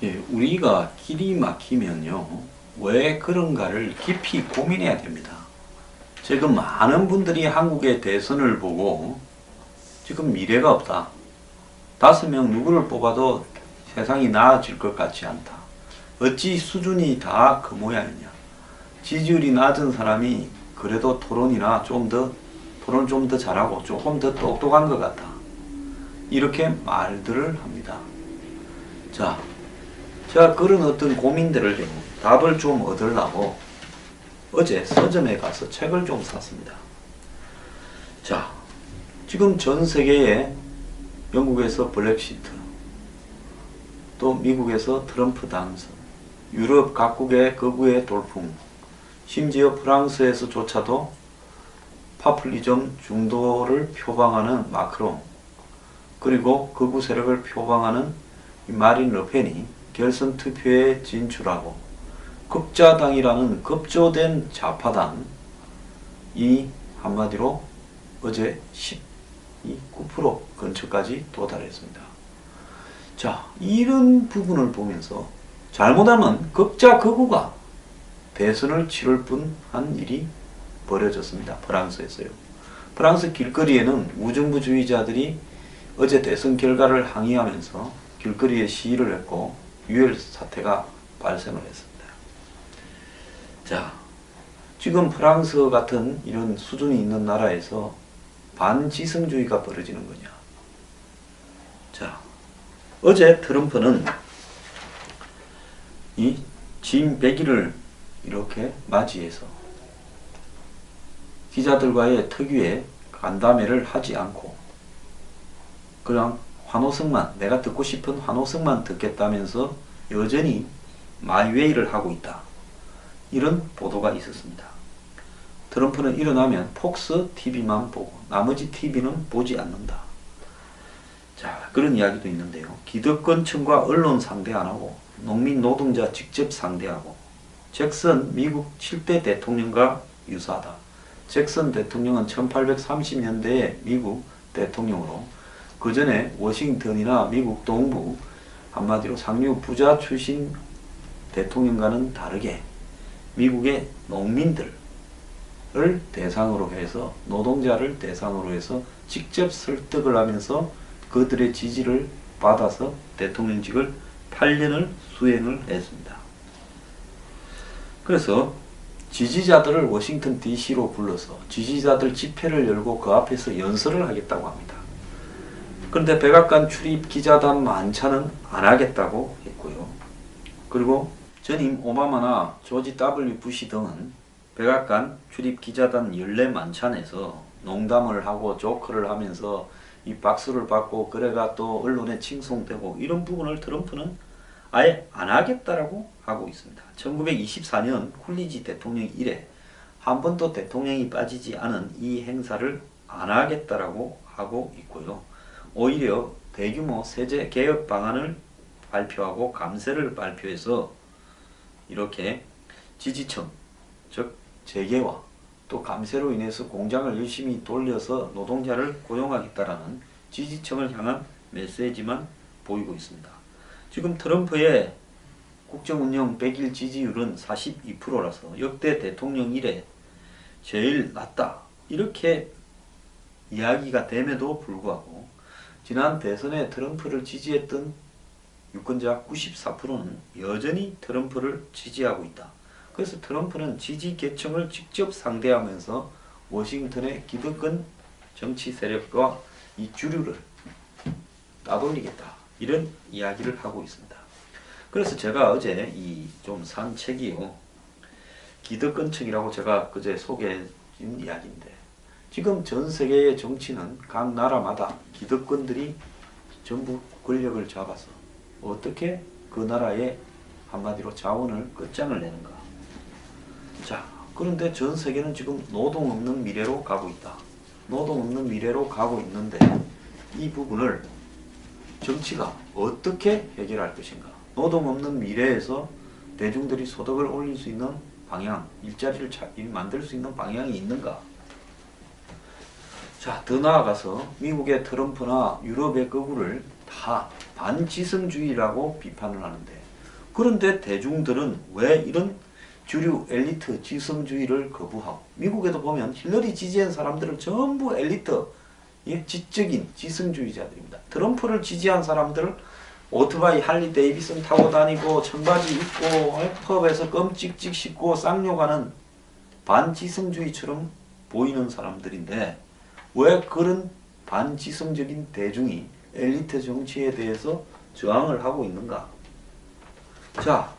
예, 우리가 길이 막히면요, 왜 그런가를 깊이 고민해야 됩니다. 지금 많은 분들이 한국의 대선을 보고 지금 미래가 없다. 5명 누구를 뽑아도 세상이 나아질 것 같지 않다. 어찌 수준이 다 그 모양이냐. 지지율이 낮은 사람이 그래도 토론을 좀 더 잘하고 조금 더 똑똑한 것 같다. 이렇게 말들을 합니다. 자, 제가 그런 어떤 고민들을 답을 좀 얻으려고 어제 서점에 가서 책을 좀 샀습니다. 자, 지금 전 세계에 영국에서 블랙시트, 또 미국에서 트럼프 당선, 유럽 각국의 극우의 돌풍, 심지어 프랑스에서조차도 파퓰리즘 중도를 표방하는 마크롱, 그리고 극우 세력을 표방하는 마린 르펜이 결선 투표에 진출하고 극자당이라는 급조된 좌파당이 한마디로 어제 19% 근처까지 도달했습니다. 자, 이런 부분을 보면서 잘못하면 극자 극우가 대선을 치를 뻔한 일이 벌어졌습니다. 프랑스에서요. 프랑스 길거리에는 무정부주의자들이 어제 대선 결과를 항의하면서 길거리에 시위를 했고 유혈 사태가 발생을 했습니다. 자, 지금 프랑스 같은 이런 수준이 있는 나라에서 반지성주의가 벌어지는 거냐. 자, 어제 트럼프는 이 진 100일을 이렇게 맞이해서 기자들과의 특유의 간담회를 하지 않고 그냥 환호성만, 내가 듣고 싶은 환호성만 듣겠다면서 여전히 마이웨이를 하고 있다. 이런 보도가 있었습니다. 트럼프는 일어나면 폭스 TV만 보고 나머지 TV는 보지 않는다. 자, 그런 이야기도 있는데요. 기득권층과 언론 상대 안 하고 농민 노동자 직접 상대하고 잭슨 미국 7대 대통령과 유사하다. 잭슨 대통령은 1830년대에 미국 대통령으로 그 전에 워싱턴이나 미국 동부 한마디로 상류 부자 출신 대통령과는 다르게 미국의 농민들을 대상으로 해서 노동자를 대상으로 해서 직접 설득을 하면서 그들의 지지를 받아서 대통령직을 8년을 수행을 했습니다. 그래서 지지자들을 워싱턴 DC로 불러서 지지자들 집회를 열고 그 앞에서 연설을 하겠다고 합니다. 그런데 백악관 출입 기자단 만찬은 안 하겠다고 했고요. 그리고 전임 오바마나 조지 W 부시 등은 백악관 출입 기자단 연례 만찬에서 농담을 하고 조크를 하면서 이 박수를 받고 그래가 또 언론에 칭송되고 이런 부분을 트럼프는 아예 안 하겠다라고 하고 있습니다. 1924년 쿨리지 대통령 이래 한 번도 대통령이 빠지지 않은 이 행사를 안 하겠다라고 하고 있고요. 오히려 대규모 세제 개혁 방안을 발표하고 감세를 발표해서 이렇게 지지층, 즉 재계와 또 감세로 인해서 공장을 열심히 돌려서 노동자를 고용하겠다라는 지지층을 향한 메시지만 보이고 있습니다. 지금 트럼프의 국정운영 100일 지지율은 42%라서 역대 대통령 이래 제일 낮다. 이렇게 이야기가 됨에도 불구하고 지난 대선에 트럼프를 지지했던 유권자 94%는 여전히 트럼프를 지지하고 있다. 그래서 트럼프는 지지 계층을 직접 상대하면서 워싱턴의 기득권 정치 세력과 이 주류를 따돌리겠다. 이런 이야기를 하고 있습니다. 그래서 제가 어제 이 좀 산 책이요. 기득권층이라고 제가 그제 소개해준 이야기인데 지금 전 세계의 정치는 각 나라마다 기득권들이 전부 권력을 잡아서 어떻게 그 나라의 한마디로 자원을 끝장을 내는가. 자, 그런데 전 세계는 지금 노동 없는 미래로 가고 있다. 노동 없는 미래로 가고 있는데 이 부분을 정치가 어떻게 해결할 것인가. 노동 없는 미래에서 대중들이 소득을 올릴 수 있는 방향, 일자리를 만들 수 있는 방향이 있는가. 자, 더 나아가서 미국의 트럼프나 유럽의 극우를 다 반지성주의라고 비판을 하는데 그런데 대중들은 왜 이런 주류 엘리트 지성주의를 거부하고, 미국에도 보면 힐러리 지지한 사람들은 전부 엘리트, 예, 지적인 지성주의자들입니다. 트럼프를 지지한 사람들은 오토바이 할리 데이비슨 타고 다니고 청바지 입고 펍에서 껌 찍찍 씹고 쌍욕하는 반지성주의처럼 보이는 사람들인데, 왜 그런 반지성적인 대중이 엘리트 정치에 대해서 저항을 하고 있는가? 자,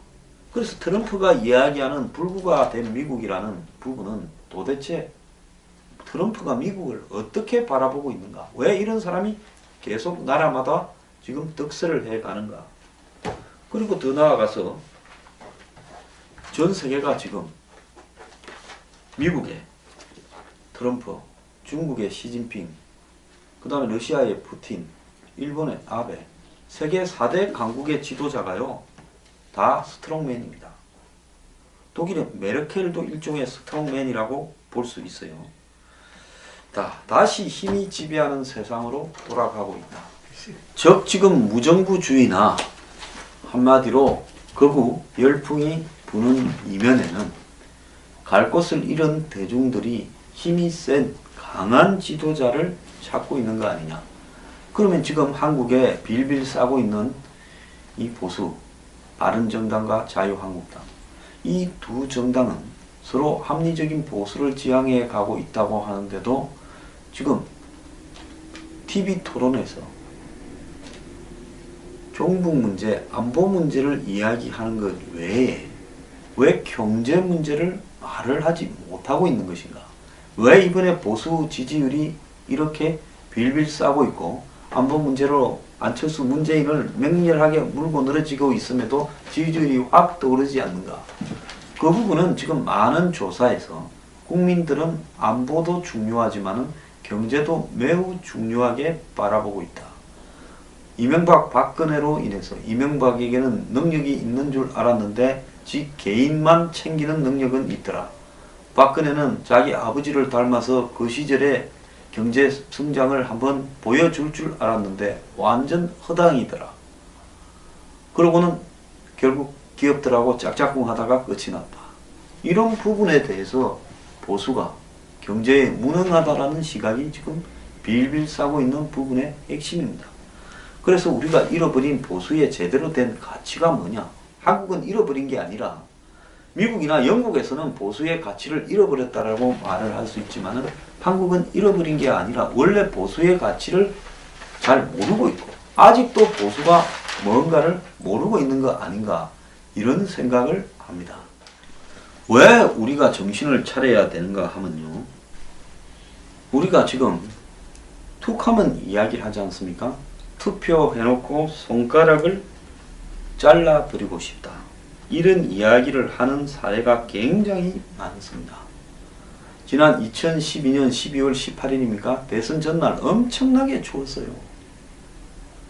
그래서 트럼프가 이야기하는 불구가된 미국이라는 부분은 도대체 트럼프가 미국을 어떻게 바라보고 있는가? 왜 이런 사람이 계속 나라마다 지금 득세를 해가는가? 그리고 더 나아가서 전 세계가 지금 미국의 트럼프, 중국의 시진핑, 그 다음에 러시아의 푸틴, 일본의 아베, 세계 4대 강국의 지도자가요, 다 스트롱맨입니다. 독일의 메르켈도 일종의 스트롱맨이라고 볼 수 있어요. 다시 힘이 지배하는 세상으로 돌아가고 있다. 즉 지금 무정부주의나 한마디로 극우 열풍이 부는 이면에는 갈 곳을 잃은 대중들이 힘이 센 강한 지도자를 찾고 있는 거 아니냐. 그러면 지금 한국에 빌빌 싸고 있는 이 보수 바른정당과 자유한국당, 이 두 정당은 서로 합리적인 보수를 지향해 가고 있다고 하는데도 지금 TV 토론에서 종북 문제, 안보 문제를 이야기하는 것 외에 왜 경제 문제를 말을 하지 못하고 있는 것인가? 왜 이번에 보수 지지율이 이렇게 빌빌 싸고 있고 안보 문제로 안철수 문재인을 맹렬하게 물고 늘어지고 있음에도 지지율이 확 떠오르지 않는가? 그 부분은 지금 많은 조사에서 국민들은 안보도 중요하지만 경제도 매우 중요하게 바라보고 있다. 이명박 박근혜로 인해서 이명박에게는 능력이 있는 줄 알았는데 지 개인만 챙기는 능력은 있더라. 박근혜는 자기 아버지를 닮아서 그 시절에 경제 성장을 한번 보여줄 줄 알았는데 완전 허당이더라. 그러고는 결국 기업들하고 짝짝꿍 하다가 끝이 났다. 이런 부분에 대해서 보수가 경제에 무능하다라는 시각이 지금 빌빌 싸고 있는 부분의 핵심입니다. 그래서 우리가 잃어버린 보수의 제대로 된 가치가 뭐냐? 한국은 잃어버린 게 아니라 미국이나 영국에서는 보수의 가치를 잃어버렸다라고 말을 할 수 있지만 한국은 잃어버린 게 아니라 원래 보수의 가치를 잘 모르고 있고 아직도 보수가 뭔가를 모르고 있는 거 아닌가, 이런 생각을 합니다. 왜 우리가 정신을 차려야 되는가 하면요, 우리가 지금 툭하면 이야기를 하지 않습니까? 투표해놓고 손가락을 잘라버리고 싶다, 이런 이야기를 하는 사례가 굉장히 많습니다. 지난 2012년 12월 18일입니까? 대선 전날 엄청나게 추웠어요.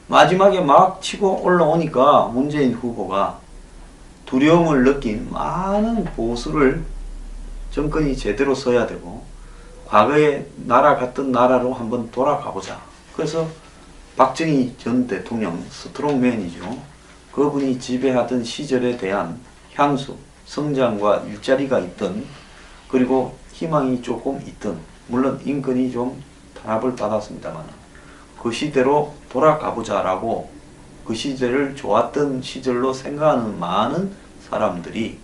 마지막에 막 치고 올라오니까 문재인 후보가 두려움을 느낀 많은 보수를 정권이 제대로 써야 되고 과거에 나라 같은 나라로 한번 돌아가보자. 그래서 박정희 전 대통령, 스트롱맨이죠. 그분이 지배하던 시절에 대한 향수, 성장과 일자리가 있던, 그리고 희망이 조금 있던, 물론 인권이 좀 탄압을 받았습니다만 그 시대로 돌아가보자라고 그 시절을 좋았던 시절로 생각하는 많은 사람들이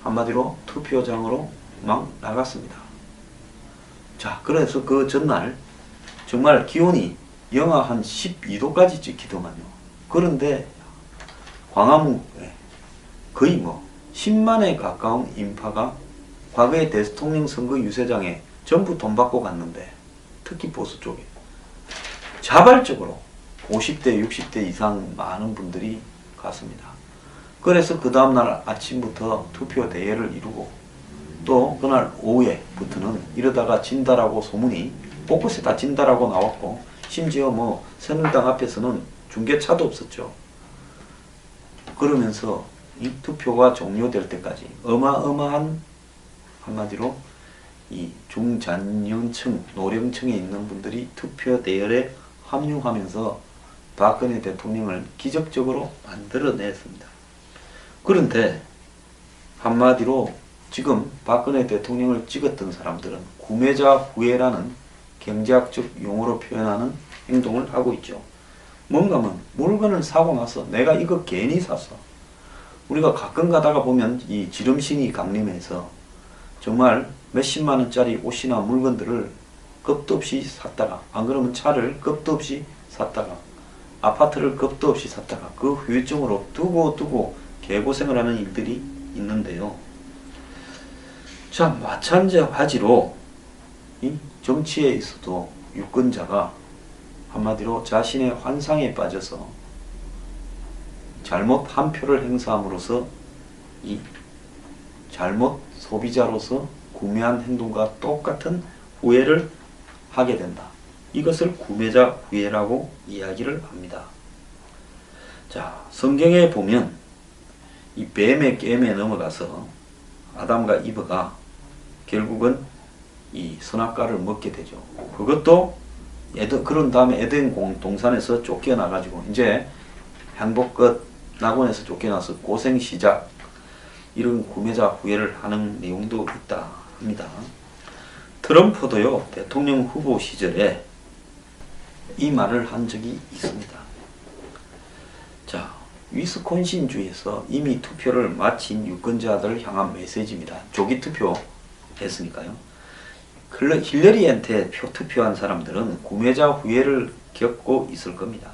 한마디로 투표장으로 막 나갔습니다. 자, 그래서 그 전날 정말 기온이 영하 한 12도까지 찍히더만요. 그런데 광화문에 거의 10만에 가까운 인파가 과거의 대통령 선거 유세장에 전부 돈 받고 갔는데, 특히 보수 쪽에 자발적으로 50대 60대 이상 많은 분들이 갔습니다. 그래서 그 다음날 아침부터 투표 대회를 이루고 또 그날 오후에부터는 이러다가 진다라고 소문이 곳곳에 다 진다라고 나왔고, 심지어 새누리당 앞에서는 중계차도 없었죠. 그러면서 이 투표가 종료될 때까지 어마어마한, 한마디로 이 중장년층, 노령층에 있는 분들이 투표 대열에 합류하면서 박근혜 대통령을 기적적으로 만들어냈습니다. 그런데 한마디로 지금 박근혜 대통령을 찍었던 사람들은 구매자 후회라는 경제학적 용어로 표현하는 행동을 하고 있죠. 뭔가 물건을 사고 나서 내가 이거 괜히 샀어. 우리가 가끔 가다가 보면 이 지름신이 강림해서 정말 몇십만 원짜리 옷이나 물건들을 겁도 없이 샀다가, 안 그러면 차를 겁도 없이 샀다가, 아파트를 겁도 없이 샀다가 그 후유증으로 두고 개고생을 하는 일들이 있는데요. 자, 마찬가지로 이 정치에 있어도 유권자가 한마디로 자신의 환상에 빠져서 잘못 한 표를 행사함으로써 이 잘못 소비자로서 구매한 행동과 똑같은 후회를 하게 된다. 이것을 구매자 후회라고 이야기를 합니다. 자, 성경에 보면 이 뱀의 게임에 넘어가서 아담과 이브가 결국은 이 선악과를 먹게 되죠. 그것도 그런 다음에 에덴 동산에서 쫓겨나가지고 이제 행복 끝, 낙원에서 쫓겨나서 고생 시작, 이런 구매자 후회를 하는 내용도 있다 합니다. 트럼프도요, 대통령 후보 시절에 이 말을 한 적이 있습니다. 자, 위스콘신주에서 이미 투표를 마친 유권자들을 향한 메시지입니다. 조기 투표 했으니까요. 힐러리한테 투표한 사람들은 구매자 후회를 겪고 있을 겁니다.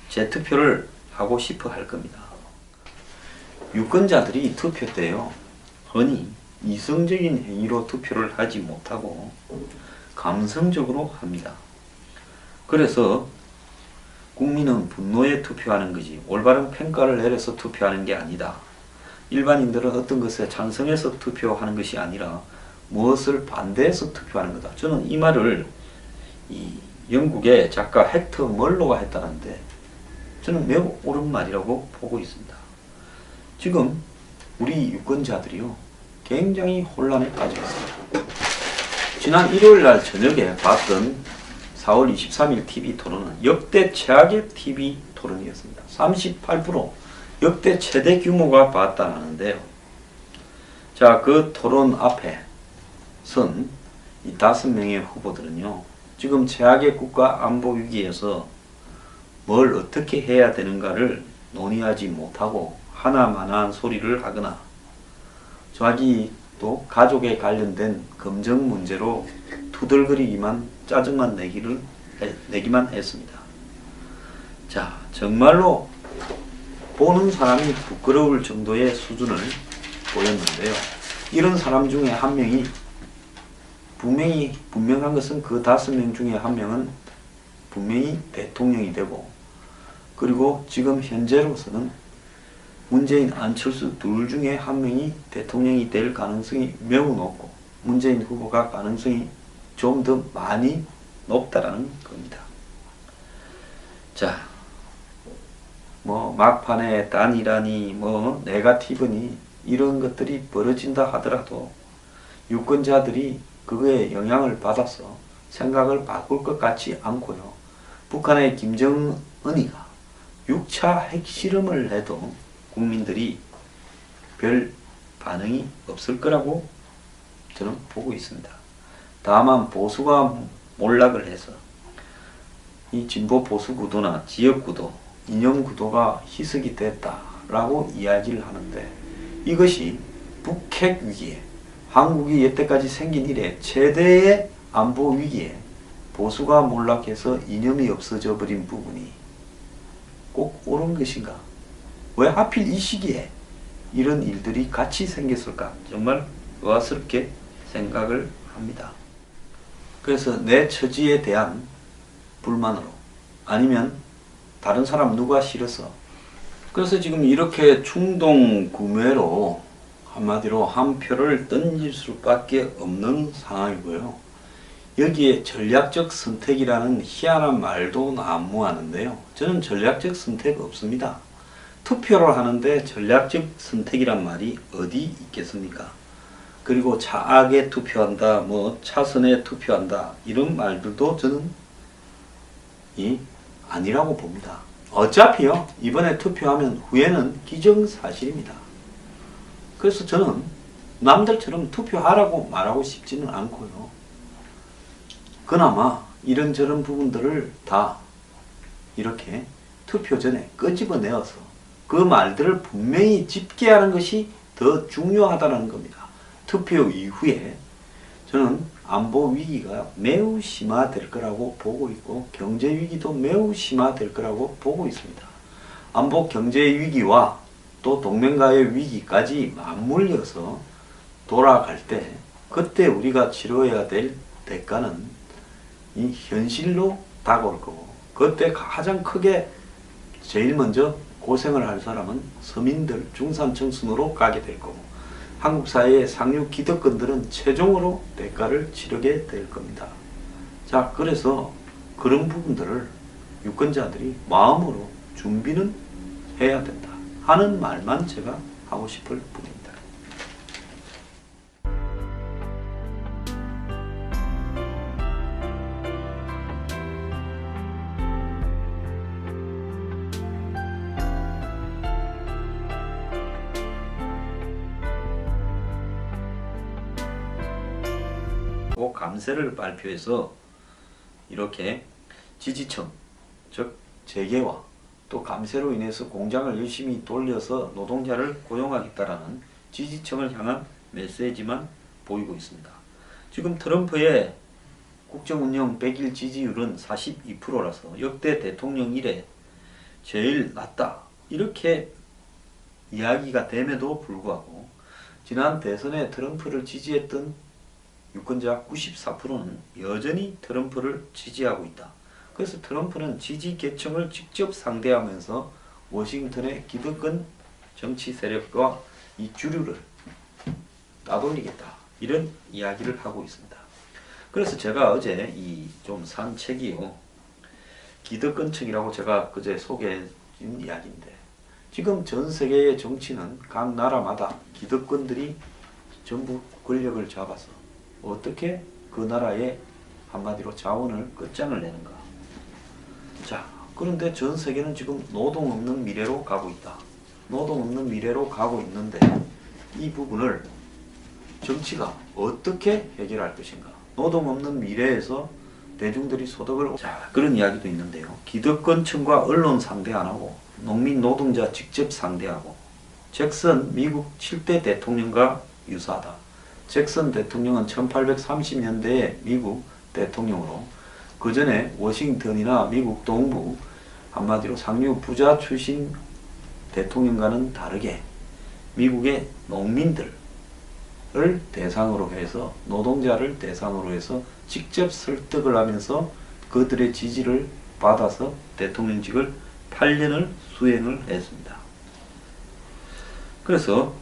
재투표를 하고 싶어 할 겁니다. 유권자들이 투표 때요, 흔히 이성적인 행위로 투표를 하지 못하고 감성적으로 합니다. 그래서 국민은 분노에 투표하는 거지 올바른 평가를 내려서 투표하는 게 아니다. 일반인들은 어떤 것에 찬성해서 투표하는 것이 아니라 무엇을 반대해서 투표하는 거다. 저는 이 말을 이 영국의 작가 헥터 멀로가 했다는데 저는 매우 옳은 말이라고 보고 있습니다. 지금 우리 유권자들이요, 굉장히 혼란에 빠져 있습니다. 지난 일요일날 저녁에 봤던 4월 23일 TV 토론은 역대 최악의 TV 토론이었습니다. 38% 역대 최대 규모가 봤다는데요. 자, 그 토론 앞에 선 이 5명의 후보들은요, 지금 최악의 국가 안보 위기에서 뭘 어떻게 해야 되는가를 논의하지 못하고 하나만한 소리를 하거나 자기도 가족에 관련된 검증 문제로 투덜거리기만, 짜증만 내기만 했습니다. 자, 정말로 보는 사람이 부끄러울 정도의 수준을 보였는데요. 이런 사람 중에 한 명이 분명한 것은 그 5명 중에 한 명은 분명히 대통령이 되고, 그리고 지금 현재로서는 문재인, 안철수 둘 중에 한 명이 대통령이 될 가능성이 매우 높고 문재인 후보가 가능성이 좀 더 많이 높다라는 겁니다. 자, 뭐 막판에 단일화니 뭐 네거티브니 이런 것들이 벌어진다 하더라도 유권자들이 그거에 영향을 받아서 생각을 바꿀 것 같지 않고요. 북한의 김정은이가 6차 핵실험을 해도 국민들이 별 반응이 없을 거라고 저는 보고 있습니다. 다만 보수가 몰락을 해서 이 진보 보수 구도나 지역 구도, 이념 구도가 희석이 됐다라고 이야기를 하는데, 이것이 북핵 위기에, 한국이 여태까지 생긴 이래 최대의 안보 위기에 보수가 몰락해서 이념이 없어져 버린 부분이 꼭 옳은 것인가? 왜 하필 이 시기에 이런 일들이 같이 생겼을까? 정말 의아스럽게 생각을 합니다. 그래서 내 처지에 대한 불만으로, 아니면 다른 사람 누가 싫어서, 그래서 지금 이렇게 충동 구매로 한마디로 한 표를 던질 수밖에 없는 상황이고요. 여기에 전략적 선택이라는 희한한 말도 난무하는데요. 저는 전략적 선택 없습니다. 투표를 하는데 전략적 선택이란 말이 어디 있겠습니까? 그리고 차악에 투표한다, 뭐 차선에 투표한다, 이런 말들도 저는 아니라고 봅니다. 어차피요, 이번에 투표하면 후회는 기정사실입니다. 그래서 저는 남들처럼 투표하라고 말하고 싶지는 않고요. 그나마 이런저런 부분들을 다 이렇게 투표 전에 끄집어내어서 그 말들을 분명히 짚게 하는 것이 더 중요하다는 겁니다. 투표 이후에 저는 안보 위기가 매우 심화될 거라고 보고 있고 경제 위기도 매우 심화될 거라고 보고 있습니다. 안보 경제 위기와 또 동맹과의 위기까지 맞물려서 돌아갈 때 그때 우리가 치러야 될 대가는 이 현실로 다가올 거고 그때 가장 크게 제일 먼저 고생을 할 사람은 서민들, 중산층순으로 가게 될 거고 한국 사회의 상류 기득권들은 최종으로 대가를 치르게 될 겁니다. 자, 그래서 그런 부분들을 유권자들이 마음으로 준비는 해야 된다 하는 말만 제가 하고 싶을 뿐입니다. 감세를 발표해서 이렇게 지지층, 즉 재계와 또 감세로 인해서 공장을 열심히 돌려서 노동자를 고용하겠다라는 지지층을 향한 메시지만 보이고 있습니다. 지금 트럼프의 국정운영 100일 지지율은 42%라서 역대 대통령 이래 제일 낮다 이렇게 이야기가 됨에도 불구하고 지난 대선에 트럼프를 지지했던 유권자 94%는 여전히 트럼프를 지지하고 있다. 그래서 트럼프는 지지 계층을 직접 상대하면서 워싱턴의 기득권 정치 세력과 이 주류를 따돌리겠다. 이런 이야기를 하고 있습니다. 그래서 제가 어제 이 좀 산 책이요. 기득권층이라고 제가 그제 소개해 준 이야기인데 지금 전 세계의 정치는 각 나라마다 기득권들이 전부 권력을 잡아서 어떻게 그 나라의 한마디로 자원을 끝장을 내는가. 자, 그런데 전 세계는 지금 노동 없는 미래로 가고 있다. 노동 없는 미래로 가고 있는데 이 부분을 정치가 어떻게 해결할 것인가. 노동 없는 미래에서 대중들이 소득을 자, 그런 이야기도 있는데요. 기득권층과 언론 상대 안 하고 농민 노동자 직접 상대하고 잭슨 미국 7대 대통령과 유사하다. 잭슨 대통령은 1830년대에 미국 대통령으로 그 전에 워싱턴이나 미국 동부 한마디로 상류 부자 출신 대통령과는 다르게 미국의 농민들을 대상으로 해서 노동자를 대상으로 해서 직접 설득을 하면서 그들의 지지를 받아서 대통령직을 8년을 수행을 했습니다. 그래서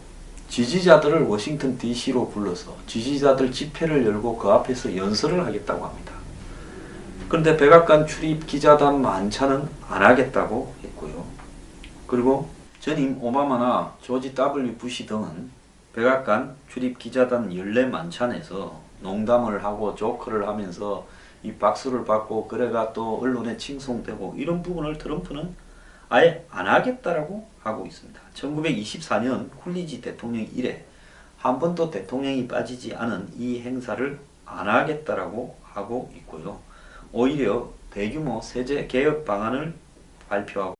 지지자들을 워싱턴 DC로 불러서 지지자들 집회를 열고 그 앞에서 연설을 하겠다고 합니다. 그런데 백악관 출입 기자단 만찬은 안 하겠다고 했고요. 그리고 전임 오바마나 조지 W 부시 등은 백악관 출입 기자단 연례 만찬에서 농담을 하고 조크를 하면서 이 박수를 받고 그래가 또 언론에 칭송되고 이런 부분을 트럼프는 아예 안 하겠다라고 하고 있습니다. 1924년 쿨리지 대통령 이래 한 번도 대통령이 빠지지 않은 이 행사를 안 하겠다라고 하고 있고요. 오히려 대규모 세제 개혁 방안을 발표하고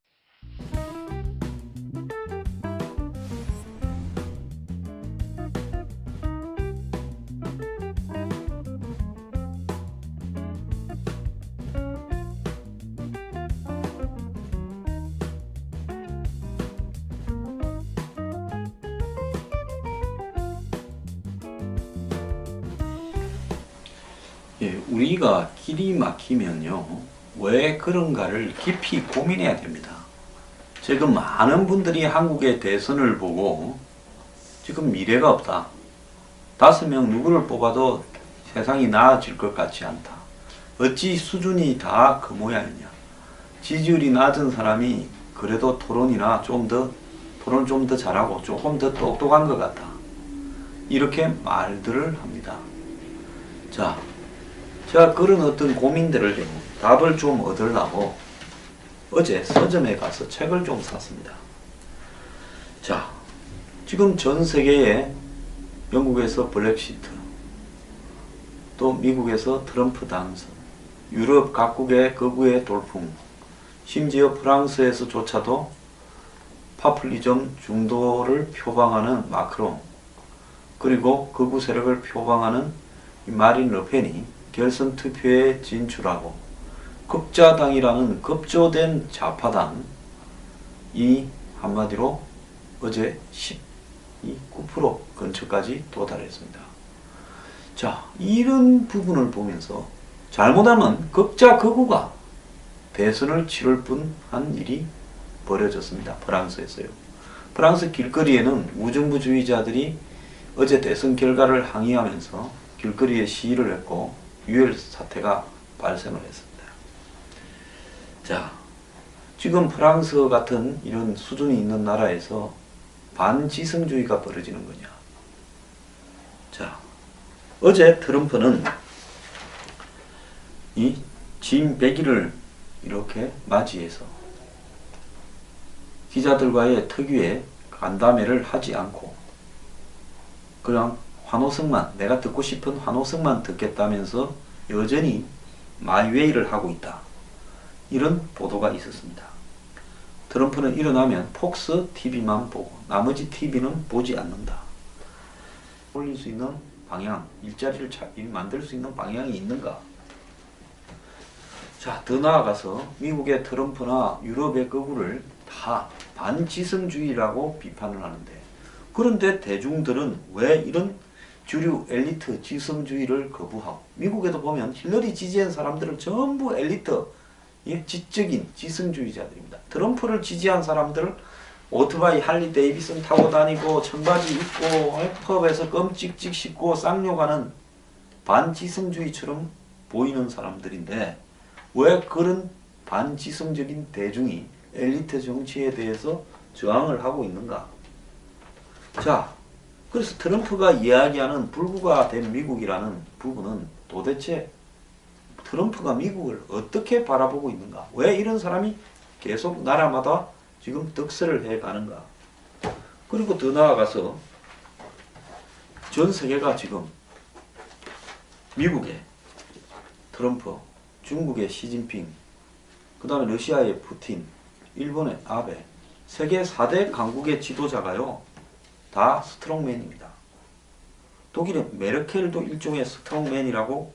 우리가 길이 막히면요 왜 그런가를 깊이 고민해야 됩니다. 지금 많은 분들이 한국의 대선을 보고 지금 미래가 없다. 5명 누구를 뽑아도 세상이 나아질 것 같지 않다. 어찌 수준이 다 그 모양이냐. 지지율이 낮은 사람이 그래도 토론을 좀 더 잘하고 조금 더 똑똑한 것 같다. 이렇게 말들을 합니다. 자, 제가 그런 어떤 고민들을 답을 좀 얻으려고 어제 서점에 가서 책을 좀 샀습니다. 자, 지금 전 세계에 영국에서 브렉시트, 또 미국에서 트럼프 당선, 유럽 각국의 극우의 돌풍, 심지어 프랑스에서조차도 파퓰리즘 중도를 표방하는 마크롱, 그리고 극우 세력을 표방하는 마린 르펜이 결선 투표에 진출하고 극자당이라는 급조된 좌파당, 이 한마디로 어제 19% 근처까지 도달했습니다. 자, 이런 부분을 보면서 잘못하면 극자 극우가 대선을 치를 뻔한 일이 벌어졌습니다. 프랑스에서요. 프랑스 길거리에는 무정부주의자들이 어제 대선 결과를 항의하면서 길거리에 시위를 했고 유혈 사태가 발생을 했습니다. 자, 지금 프랑스 같은 이런 수준이 있는 나라에서 반지성주의가 벌어지는 거냐. 자, 어제 트럼프는 이 진 100일을 이렇게 맞이해서 기자들과의 특유의 간담회를 하지 않고 그냥 환호성만, 내가 듣고 싶은 환호성만 듣겠다면서 여전히 마이웨이를 하고 있다. 이런 보도가 있었습니다. 트럼프는 일어나면 폭스 TV만 보고 나머지 TV는 보지 않는다. 올릴 수 있는 방향, 일자리를 만들 수 있는 방향이 있는가? 자, 더 나아가서 미국의 트럼프나 유럽의 극우를 다 반지성주의라고 비판을 하는데, 그런데 대중들은 왜 이런 주류 엘리트 지성주의를 거부하고, 미국에도 보면 힐러리 지지한 사람들은 전부 엘리트, 지적인 지성주의자들입니다. 트럼프를 지지한 사람들은 오토바이 할리 데이비슨 타고 다니고 청바지 입고 펍에서 껌 찍찍 씹고 쌍욕하는 반지성주의처럼 보이는 사람들인데, 왜 그런 반지성적인 대중이 엘리트 정치에 대해서 저항을 하고 있는가? 자, 그래서 트럼프가 이야기하는 불구가 된 미국이라는 부분은 도대체 트럼프가 미국을 어떻게 바라보고 있는가? 왜 이런 사람이 계속 나라마다 지금 득세를 해 가는가? 그리고 더 나아가서 전 세계가 지금 미국의 트럼프, 중국의 시진핑, 그 다음에 러시아의 푸틴, 일본의 아베, 세계 4대 강국의 지도자가요, 다 스트롱맨입니다. 독일의 메르켈도 일종의 스트롱맨이라고